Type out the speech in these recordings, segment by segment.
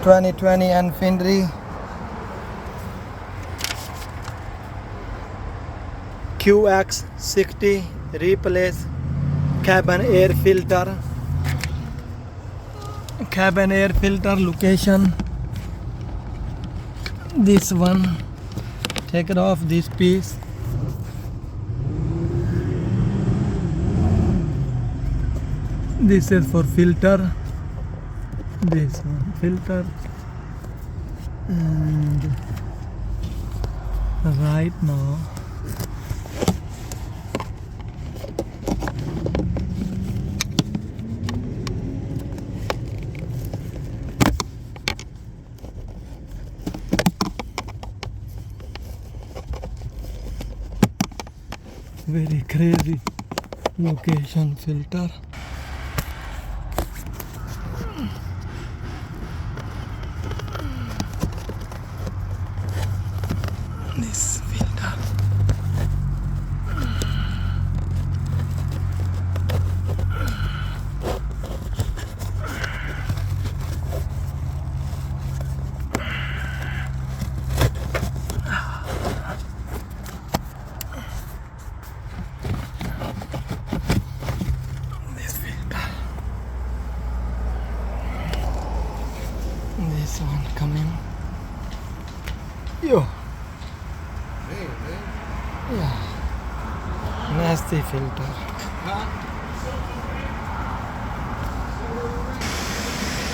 2020 Infinity QX60 replace cabin air filter. Cabin air filter location. This one. Take it off this piece. This is for filter. This one filter. And right now very crazy location filter. This filter. This filter. This one coming. Yo. Yeah, nasty filter.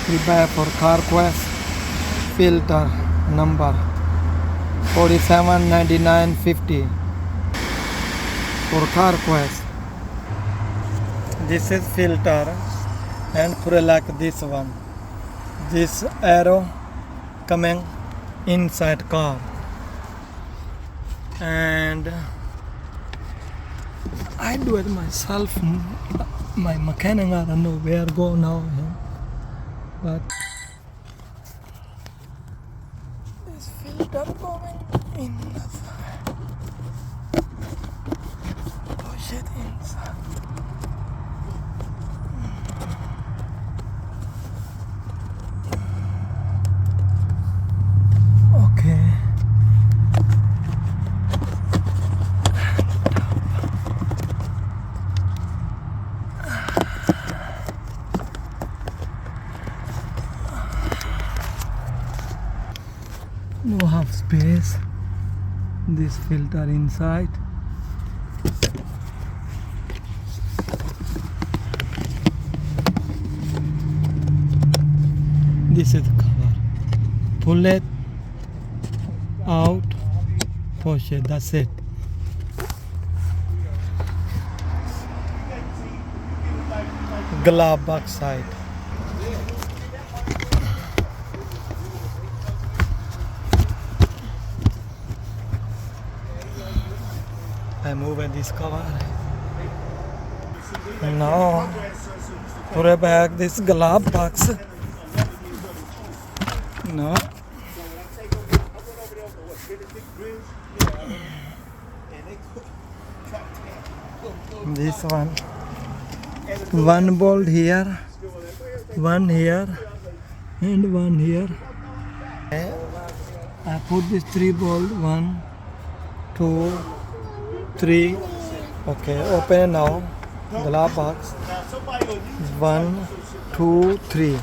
Prepare for QX filter number 479950 for QX. This is filter and put like this one. This arrow coming inside car. And I do it myself. My mechanic, I don't know where go now, but this filter going in the side. Push it inside. Okay. No half space. This filter inside. This is the cover. Pull it out, push it, that's it. Glove back side. I move this cover. Now put it back this glove box. No. This one bolt here, one here, and one here. I put this 3 bolt, 1, 2, 3. Okay, open it now. Glove box. 1, 2, 3.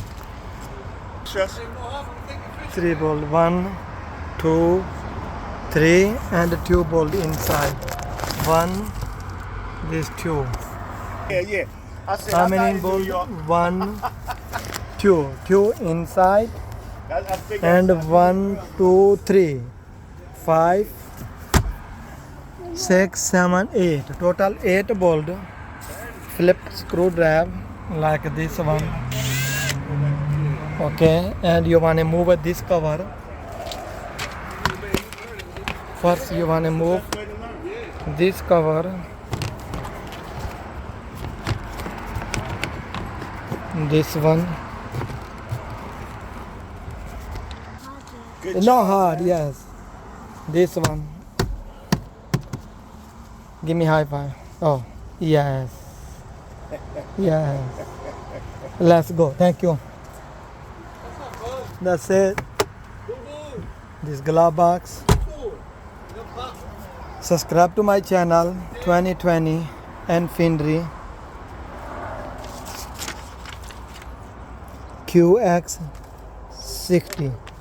3 bolt. 1, 2, 3, and 2 bolt inside. 1. This 2. Yeah. How many bolt? 1, 2. 2 inside. And 1, 2, 3, 5, 6, 7, 8. Total 8 bolt. Flip screwdriver like this one. Okay, and you want to move this cover. First, you want to move this cover. This one. Not hard, yes. This one. Give me high five. Oh, yes. Yes. Let's go. Thank you. That's it. This glove box. Subscribe to my channel 2020 and Finry QX60.